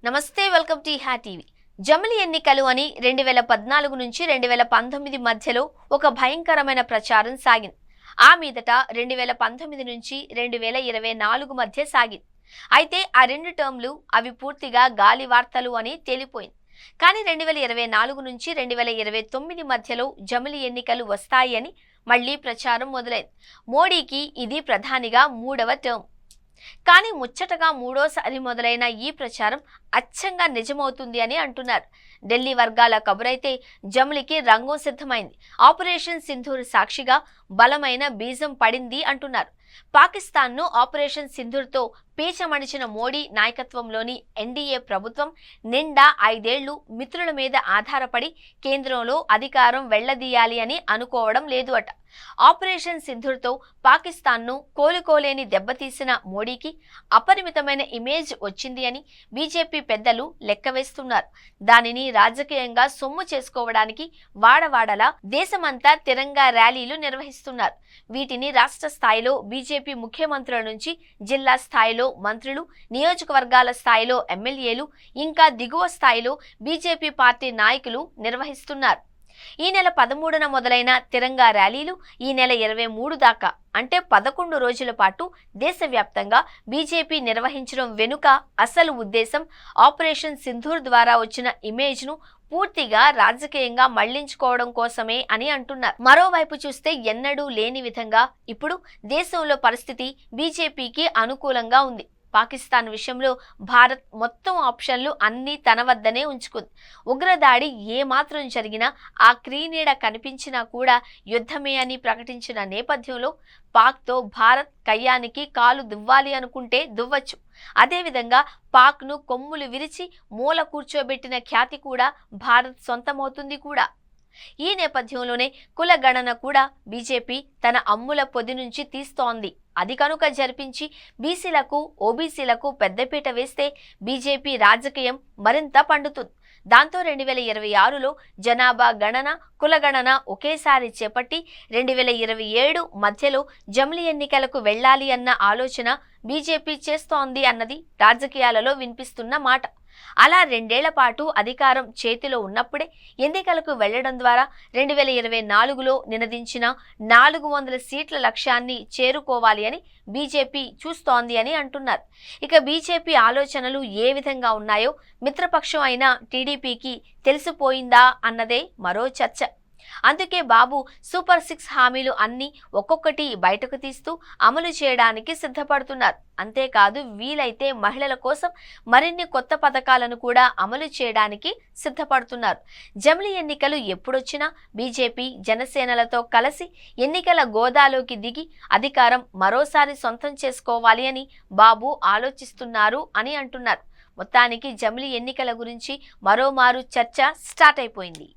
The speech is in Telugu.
నమస్తే, వెల్కమ్ టు హ్యా టీవీ. జమిలి ఎన్నికలు అని 2014 నుంచి 2019 మధ్యలో ఒక భయంకరమైన ప్రచారం సాగింది. ఆ మీదట 2019 నుంచి 2024 మధ్య సాగింది. అయితే ఆ రెండు టర్మ్లు అవి పూర్తిగా గాలి వార్తలు అని తేలిపోయింది. కానీ 2024 నుంచి 2029 మధ్యలో జమిలి ఎన్నికలు వస్తాయి అని మళ్లీ ప్రచారం మొదలైంది. మోడీకి ఇది ప్రధానిగా 3వ టర్మ్. కానీ ముచ్చటగా మూడోసారి మొదలైన ఈ ప్రచారం అచ్చంగా నిజమవుతుంది అని అంటున్నారు. ఢిల్లీ వర్గాల కబురైతే జమిలికి రంగం సిద్ధమైంది. ఆపరేషన్ సింధూర్ సాక్షిగా బలమైన బీజం పడింది అంటున్నారు. పాకిస్తాన్ను ఆపరేషన్ సింధూర్తో పీచమణిచిన మోడీ నాయకత్వంలోని ఎన్డీఏ ప్రభుత్వం నిండా 5 ఏళ్లు మిత్రుల మీద ఆధారపడి కేంద్రంలో అధికారం వెళ్లదీయాలి అని అనుకోవడం లేదు అట. ఆపరేషన్ సింధూర్తో పాకిస్తాన్ను కోలుకోలేని దెబ్బతీసిన మోడీకి అపరిమితమైన ఇమేజ్ వచ్చింది అని బీజేపీ పెద్దలు లెక్కవేస్తున్నారు. దానిని రాజకీయంగా సొమ్ము చేసుకోవడానికి వాడవాడలా దేశమంతా తిరంగా ర్యాలీలు నిర్వహిస్తున్నారు. వీటిని రాష్ట్ర స్థాయిలో బీజేపీ ముఖ్యమంత్రుల నుంచి జిల్లా స్థాయిలో మంత్రులు, నియోజకవర్గాల స్థాయిలో ఎమ్మెల్యేలు, ఇంకా దిగువ స్థాయిలో బీజేపీ పార్టీ నాయకులు నిర్వహిస్తున్నారు. ఈ నెల 13న మొదలైన తిరంగా ర్యాలీలు ఈ నెల 23 దాకా అంటే 11 రోజుల పాటు దేశవ్యాప్తంగా బీజేపీ నిర్వహించడం వెనుక అసలు ఉద్దేశం ఆపరేషన్ సింధూర్ ద్వారా వచ్చిన ఇమేజ్ను పూర్తిగా రాజకీయంగా మళ్లించుకోవడం కోసమే అని అంటున్నారు. మరోవైపు చూస్తే ఎన్నడూ లేని విధంగా ఇప్పుడు దేశంలో పరిస్థితి బీజేపీకి అనుకూలంగా ఉంది. పాకిస్తాన్ విషయంలో భారత్ మొత్తం ఆప్షన్లు అన్నీ తన వద్దనే ఉంచుకుంది. ఉగ్రదాడి ఏమాత్రం జరిగినా, ఆ క్రీనీడ కనిపించినా కూడా యుద్ధమే అని ప్రకటించిన నేపథ్యంలో పాక్తో భారత్ కయ్యానికి కాలు దువ్వాలి అనుకుంటే దువ్వచ్చు. అదేవిధంగా పాక్ను కొమ్ములు విరిచి మూల కూర్చోబెట్టిన ఖ్యాతి కూడా భారత్ సొంతమవుతుంది కూడా. ఈ నేపథ్యంలోనే కుల గణన కూడా బీజేపీ తన అమ్ముల పొది నుంచి తీస్తోంది. అది కనుక జరిపించి బీసీలకు, ఓబీసీలకు పెద్దపీట వేస్తే బీజేపీ రాజకీయం మరింత పండుతుంది. దాంతో 2026లో జనాభా గణన, కుల గణన ఒకేసారి చేపట్టి 2027 మధ్యలో జమిలి ఎన్నికలకు వెళ్లాలి అన్న ఆలోచన బీజేపీ చేస్తోంది అన్నది రాజకీయాలలో వినిపిస్తున్న మాట. అలా 2 ఏళ్ల పాటు అధికారం చేతిలో ఉన్నప్పుడే ఎన్నికలకు వెళ్లడం ద్వారా 2024లో నినదించిన 400 సీట్ల లక్ష్యాన్ని చేరుకోవాలి అని బీజేపీ చూస్తోంది అని అంటున్నారు. ఇక బీజేపీ ఆలోచనలు ఏ విధంగా ఉన్నాయో మిత్రపక్షం అయిన టీడీపీకి తెలిసిపోయిందా అన్నదే మరో చర్చ. అందుకే బాబు సూపర్ 6 హామీలు అన్నీ ఒక్కొక్కటి బయటకు తీస్తూ అమలు చేయడానికి సిద్ధపడుతున్నారు. అంతేకాదు వీలైతే మహిళల కోసం మరిన్ని కొత్త పథకాలను కూడా అమలు చేయడానికి సిద్ధపడుతున్నారు. జమిలి ఎన్నికలు ఎప్పుడొచ్చినా బీజేపీ జనసేనలతో కలిసి ఎన్నికల గోదాలోకి దిగి అధికారం మరోసారి సొంతం చేసుకోవాలి అని బాబు ఆలోచిస్తున్నారు అని అంటున్నారు. మొత్తానికి జమిలి ఎన్నికల గురించి మరోమారు చర్చ స్టార్ట్ అయిపోయింది.